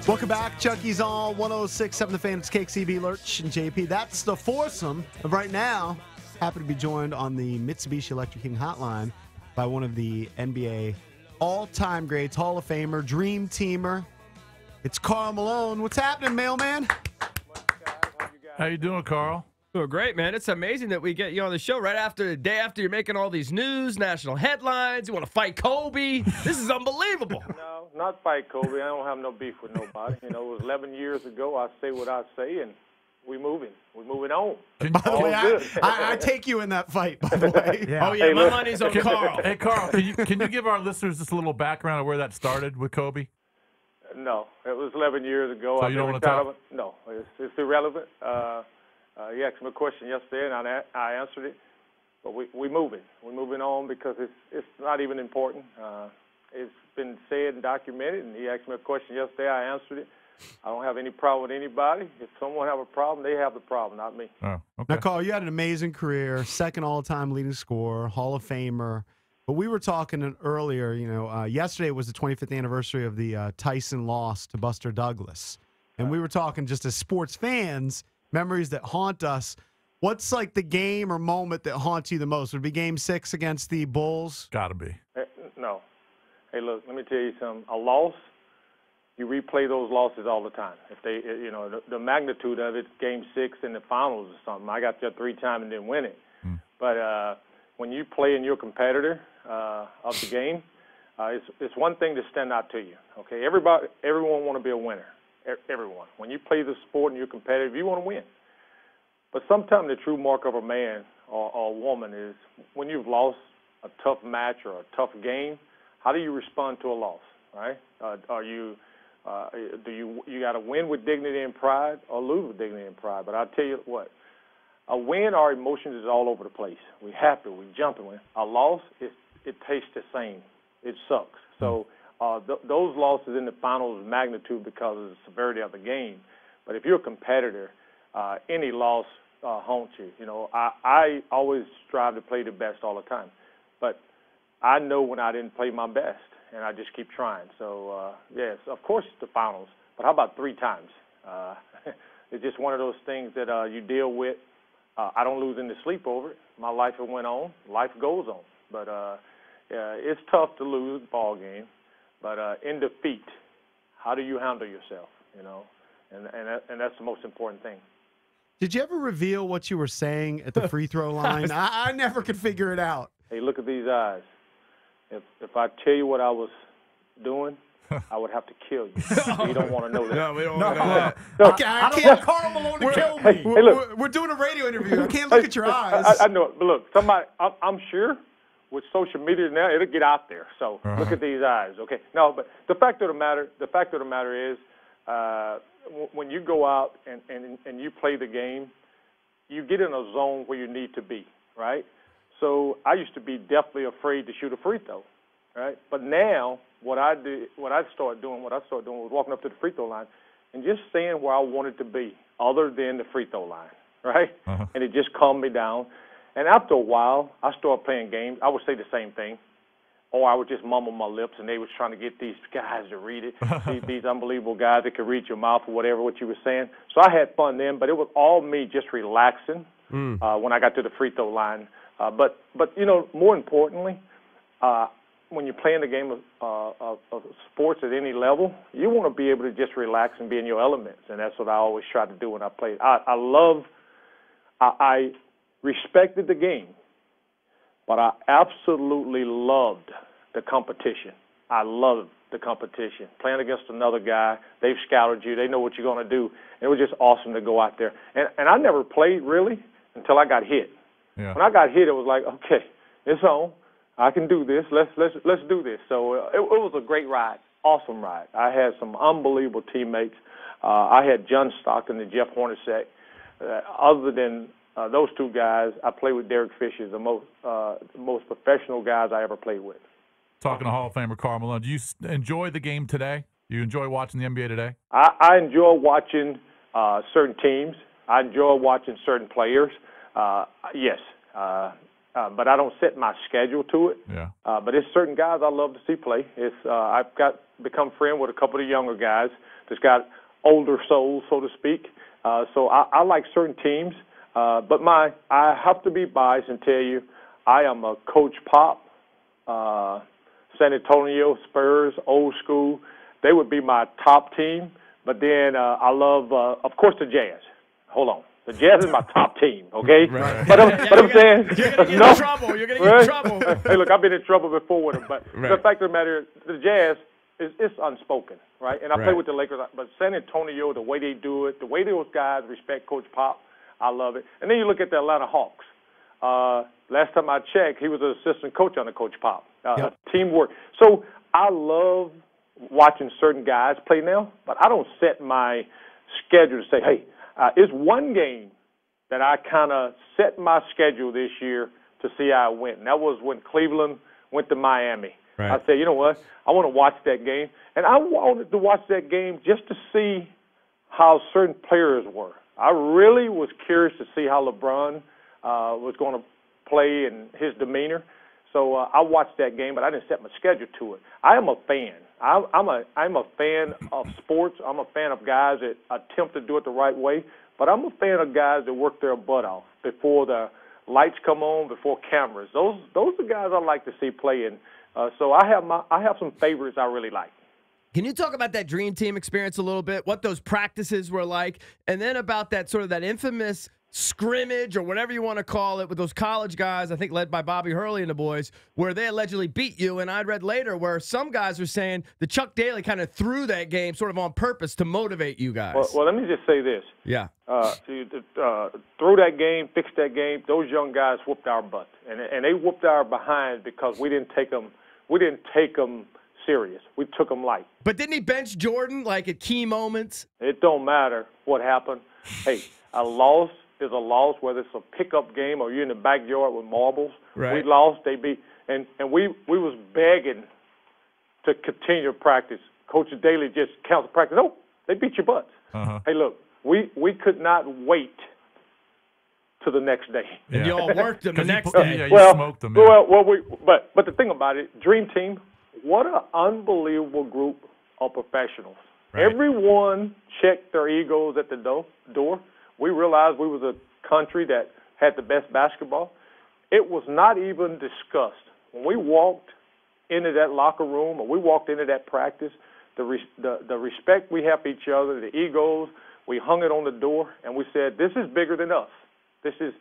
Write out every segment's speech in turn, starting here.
Welcome back. Junkies all 106.7 The Fan. It's KCB, Lurch, and JP. That's the foursome of right now. Happy to be joined on the Mitsubishi Electric King hotline by one of the NBA all-time greats, Hall of Famer, Dream Teamer. It's Karl Malone. What's happening, mailman? How you doing, Karl? Doing great, man. It's amazing that we get you on the show right after the day after you're making all these news, national headlines. You want to fight Kobe. This is unbelievable. No, not fight Kobe. I don't have no beef with nobody. You know, it was 11 years ago. I say what I say, and we moving. We're moving on. By the way, I take you in that fight, by the way. Yeah. Oh, yeah, my money's on Karl. Hey, Karl, can you give our listeners just a little background of where that started with Kobe? No, it was 11 years ago. So you don't want to talk? No, it's irrelevant. You asked me a question yesterday, and I answered it. But we're moving. We're moving on because it's not even important. It's been said and documented, and he asked me a question yesterday. I answered it. I don't have any problem with anybody. If someone have a problem, they have the problem, not me. Oh, okay. Now, Karl, you had an amazing career, second all-time leading scorer, Hall of Famer. But we were talking earlier, yesterday was the 25th anniversary of the Tyson loss to Buster Douglas. And we were talking just as sports fans, memories that haunt us. What's like the game or moment that haunts you the most? Would it be Game 6 against the Bulls? Got to be. No. Hey, look, let me tell you something. A loss, you replay those losses all the time. If they, the magnitude of it, Game 6 in the finals or something. I got there 3 times and didn't win it. But when you play and you're a competitor of the game, it's one thing to stand out to you. Okay, everyone want to be a winner. Everyone. When you play the sport and you're competitive, you want to win. But sometimes the true mark of a man or a woman is when you've lost a tough match or a tough game. How do you respond to a loss? Right? You got to win with dignity and pride or lose with dignity and pride? But I'll tell you what. A win, our emotions is all over the place. We happy, we jumping. A loss, it tastes the same. It sucks. So those losses in the finals is magnitude because of the severity of the game. But if you're a competitor, any loss haunts you. You know, I always strive to play the best all the time. But I know when I didn't play my best, and I just keep trying. So, yes, of course it's the finals. But how about 3 times? It's just one of those things that you deal with. I don't lose any sleep over it. My life went on. Life goes on. But it's tough to lose a ball game. But in defeat, how do you handle yourself? You know, and that's the most important thing. Did you ever reveal what you were saying at the free throw line? I never could figure it out. Hey, look at these eyes. If I tell you what I was doing, I would have to kill you. You don't want to know that. No, we don't want to know that. I can't want Karl Malone to kill me. Hey, look. We're doing a radio interview. I can't look at your eyes. I know it. But look, I'm sure with social media now, it'll get out there. So look at these eyes, okay? No, but the fact of the matter is, when you go out and you play the game, you get in a zone where you need to be, right? So I used to be definitely afraid to shoot a free throw, right? But now what I started doing was walking up to the free throw line and just saying where I wanted to be other than the free throw line, right? And it just calmed me down. And after a while, I started playing games. I would say the same thing. Or I would just mumble my lips, and they was trying to get these guys to read it, these unbelievable guys that could read your mouth or whatever, what you were saying. So I had fun then, but it was all me just relaxing when I got to the free throw line. But more importantly, when you're playing the game of sports at any level, you want to be able to just relax and be in your elements, and that's what I always try to do when I play. I respected the game, but I absolutely loved the competition. I loved the competition. Playing against another guy, they've scouted you, they know what you're going to do. And it was just awesome to go out there. And I never played, really, until I got hit. Yeah. When I got hit, it was like, okay, it's on. I can do this. Let's do this. So it was a great ride, awesome ride. I had some unbelievable teammates. I had John Stockton and Jeff Hornacek. Other than those 2 guys, I played with Derek Fisher, the most professional guys I ever played with. Talking to Hall of Famer Karl Malone, do you enjoy the game today? Do you enjoy watching the NBA today? I enjoy watching certain teams. I enjoy watching certain players. Yes. But I don't set my schedule to it. Yeah. But it's certain guys I love to see play. I've become friend with a couple of younger guys that's got older souls, so to speak. So I like certain teams, but I have to be biased and tell you, I am a Coach Pop, San Antonio Spurs, old school. They would be my top team. But then I love, of course, the Jazz. Hold on. The Jazz is my top team, okay? Right. But I'm saying, you're going to get in trouble. You're going to get in trouble. Hey, look, I've been in trouble before with them. But Right. the fact of the matter is, the Jazz, it's unspoken, right? And I play Right. with the Lakers. But San Antonio, the way they do it, the way those guys respect Coach Pop, I love it. And then you look at the Atlanta Hawks. Last time I checked, he was an assistant coach under Coach Pop. Teamwork. So I love watching certain guys play now, but I don't set my schedule to say, hey, it's one game that I kind of set my schedule this year to see how it went. And that was when Cleveland went to Miami. Right. I said, you know what? I want to watch that game. And I wanted to watch that game just to see how certain players were. I really was curious to see how LeBron was going to play and his demeanor. So I watched that game, but I didn't set my schedule to it. I am a fan. I'm a fan of sports. I'm a fan of guys that attempt to do it the right way. But I'm a fan of guys that work their butt off before the lights come on, before cameras. Those are the guys I like to see playing. So I have some favorites I really like. Can you talk about that dream team experience a little bit? What those practices were like, and then about that sort of that infamous scrimmage or whatever you want to call it with those college guys, I think led by Bobby Hurley and the boys, where they allegedly beat you. And I read later where some guys are saying that Chuck Daly kind of threw that game sort of on purpose to motivate you guys. Well, let me just say this. Yeah. Through that game, fix that game, those young guys whooped our butt, and they whooped our behind because we didn't take them serious. We took them light. But didn't he bench Jordan like at key moments? It don't matter what happened. Hey, a loss is a loss, whether it's a pickup game or you're in the backyard with marbles. Right. We lost, they beat, and we was begging to continue practice. Coach Daly just canceled practice. No, they beat your butts. Uh-huh. Hey, look, we could not wait to the next day. And you all worked them the next Yeah, day. you smoked them. Yeah. But the thing about it, Dream Team, what an unbelievable group of professionals. Right. Everyone checked their egos at the door. We realized we was a country that had the best basketball. It was not even discussed. When we walked into that locker room or we walked into that practice, the respect we have for each other, the egos, we hung it on the door, and we said, this is bigger than us. This is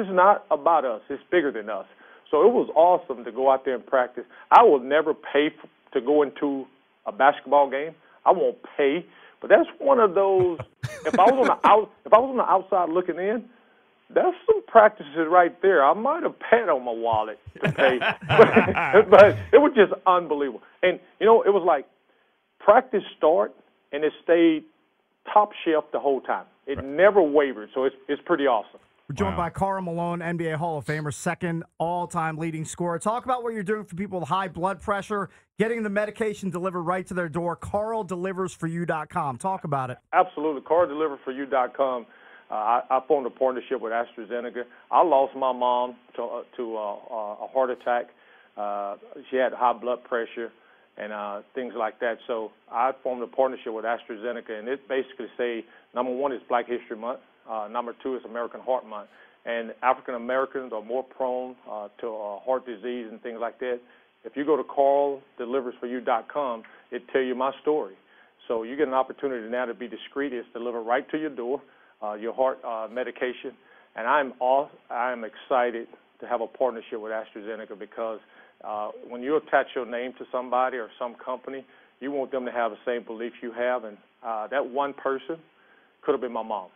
not about us. It's bigger than us. So it was awesome to go out there and practice. I will never pay to go into a basketball game. I won't pay. But that's one of those. If I was on the outside looking in, that's some practices right there. I might have paid on my wallet to pay, but it was just unbelievable. And it was like practice start and it stayed top shelf the whole time. It never wavered. So it's pretty awesome. We're joined by Karl Malone, NBA Hall of Famer, second all-time leading scorer. Talk about what you're doing for people with high blood pressure, getting the medication delivered right to their door. KarlDeliversForYou.com. Talk about it. Absolutely. KarlDeliversForYou.com. I formed a partnership with AstraZeneca. I lost my mom to a heart attack. She had high blood pressure and things like that. So I formed a partnership with AstraZeneca, and it basically say, number one is Black History Month. Number two is American Heart Month. And African Americans are more prone to heart disease and things like that. If you go to KarlDeliversForYou.com, it tell you my story. So you get an opportunity now to be discreet. It's delivered right to your door, your heart medication. And I am excited to have a partnership with AstraZeneca because when you attach your name to somebody or some company, you want them to have the same belief you have. And that one person could have been my mom.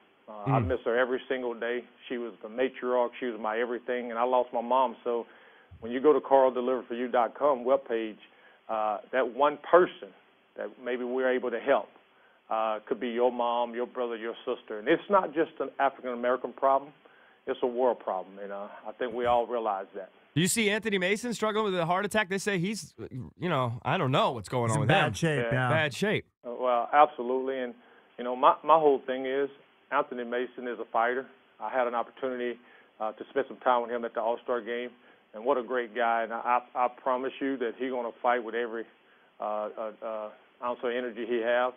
I miss her every single day. She was the matriarch. She was my everything, and I lost my mom. So when you go to KarlDeliversForYou.com webpage, that one person that maybe we're able to help could be your mom, your brother, your sister. And it's not just an African-American problem. It's a world problem, and I think we all realize that. Do you see Anthony Mason struggling with a heart attack? They say he's, I don't know what's going on with him. Bad shape, yeah. Bad shape. Well, absolutely. And, my whole thing is Anthony Mason is a fighter. I had an opportunity to spend some time with him at the All-Star game, and what a great guy. And I promise you that he's going to fight with every ounce of energy he has.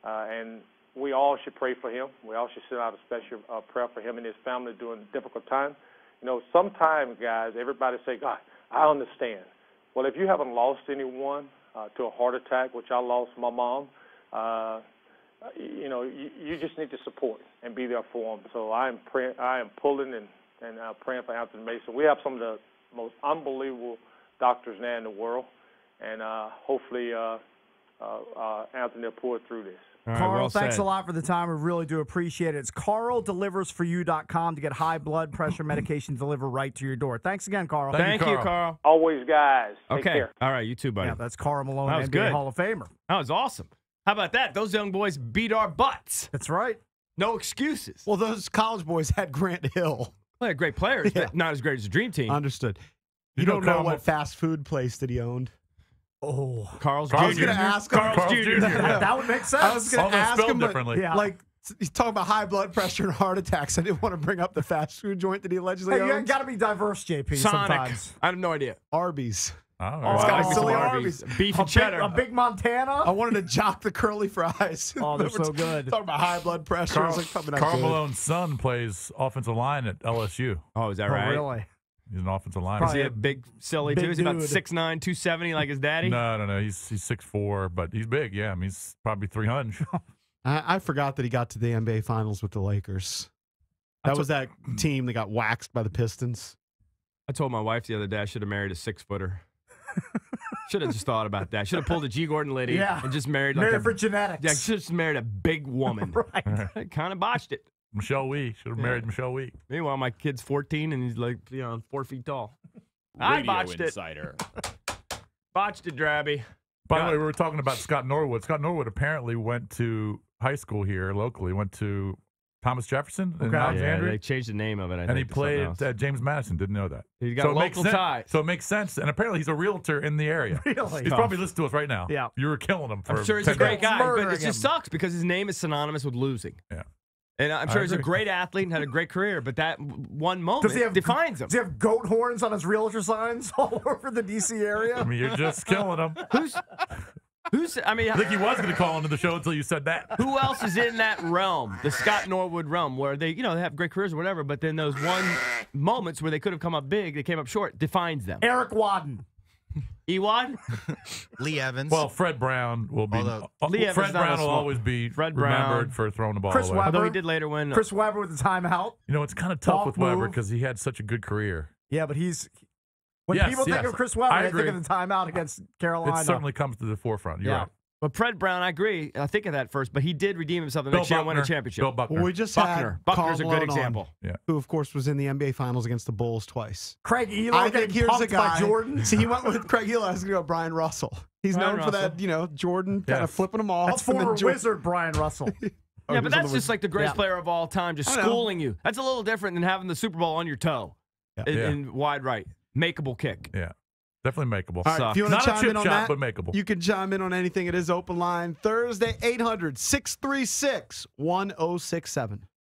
and we all should pray for him. We all should send out a special prayer for him and his family during a difficult time. You know, sometimes, guys, everybody say, God, I understand. Well, if you haven't lost anyone to a heart attack, which I lost my mom, you know, you just need to support and be there for him. So I am pulling and praying for Anthony Mason. We have some of the most unbelievable doctors now in the world, and hopefully Anthony will pull through this. All right, Carl, well thanks said. a lot for the time. We really do appreciate it. It's carldeliversforyou.com to get high blood pressure medication delivered right to your door. Thanks again, Carl. Thank Thank you, you, Carl. Always, guys. Take Okay. care. All right, you too, buddy. Yeah, that's Karl Malone, That was NBA good. Hall of Famer. That was awesome. How about that? Those young boys beat our butts. That's right. No excuses. Well, those college boys had Grant Hill. Well, they're great players, Yeah. but not as great as the Dream Team. Understood. You, You don't know know Karl what fast food place that he owned. Oh, Carl's Carl's I was Jr. going to ask him. Carl's Jr. Yeah. that would make sense. I was going All to those ask spelled him, but, differently. Yeah. like, he's talking about high blood pressure and heart attacks. I didn't want to bring up the fast food joint that he allegedly Hey, you owns. got to be diverse, JP, Sonic. sometimes. I have no idea. Arby's. Oh, It's gotta be Oh, silly Arby's. Arby's. Beef A and big, cheddar. a big Montana. I wanted to jock the curly fries. Oh, they're We're so good. Talking about high blood pressure. I was like, probably not Karl good. Malone's son plays offensive line at LSU. Oh, is that Oh, right? really? He's an offensive lineman. Is he a big silly Big too? Is he about dude. 6'9", 270 like his daddy? No. He's 6'4", but he's big. Yeah, I mean, he's probably 300. I forgot that he got to the NBA Finals with the Lakers. That was that team that got waxed by the Pistons. I told my wife the other day I should have married a 6-footer. Should have just thought about that. Should have pulled a G. Gordon Liddy Yeah. and just married like Married a, for genetics. yeah, should have just married a big woman. Right. I kind of botched it. Michelle Wee should have married Michelle Wee. Meanwhile, my kid's 14 and he's like, 4 feet tall. I botched Insider. it. Botched it, Drabby. By the way, we were talking about Scott Norwood. Scott Norwood apparently went to high school here locally. Went to Thomas Jefferson in Okay. Yeah, Alexandria. they changed the name of it. I and he think, to something played else. at James Madison. Didn't know that. He's got a it makes local sense- tie. So it makes sense. And apparently he's a realtor in the area. Really? He's probably listening to us right now. Yeah. You were killing him for I'm sure he's a 10 great minutes. guy, but Murdering it just him. sucks because his name is synonymous with losing. Yeah. And I'm I sure he's a agree. great athlete and had a great career, but that one moment Does he have defines him. Does he have goat horns on his realtor signs all over the D.C. area? I mean, you're just killing him. I mean, I think he was going to call into the show until you said that. who else is in that realm, the Scott Norwood realm, where they, they have great careers or whatever, but then those moments where they could have come up big, they came up short, defines them. Eric Wadden. Ewad? Lee Evans. Well, Fred Brown will be. Although- Lee Evans Fred not Brown a will small- always be Fred Brown. remembered for throwing the ball Chris away. Webber. Although he did later win. Chris Webber with the timeout. You know, it's kind of tough Golf with Weber move. because he had such a good career. Yeah, but when Yes, people think yes. of Chris Webber, I they think agree. of the timeout against Carolina. It certainly comes to the forefront. You're Yeah. right. But Fred Brown, I agree. I think of that first, but he did redeem himself the Bill next year and win a Buckner. championship. Bill Buckner. Well, we just Buckner. had Buckner's a Karl good Malone on, example. who, of course, was in the NBA Finals against the Bulls twice. Craig Elo I think getting here's a punked by guy. Jordan. See, he went with Craig Elo. I was going to go Brian Russell. He's Brian known for that, Russell. Jordan kind of Yes. flipping them off. That's and then former Jordan- Wizard Brian Russell. Oh, Yeah, he but was on that's the just like the greatest Yeah. player of all time, just I know. schooling you. That's a little different than having the Super Bowl on your toe in wide right. Makeable kick. Yeah. Definitely makeable. All right, if you want Not to a chime chip in on shot, that, but makeable. you can chime in on anything. It is open line Thursday, 800-636-1067.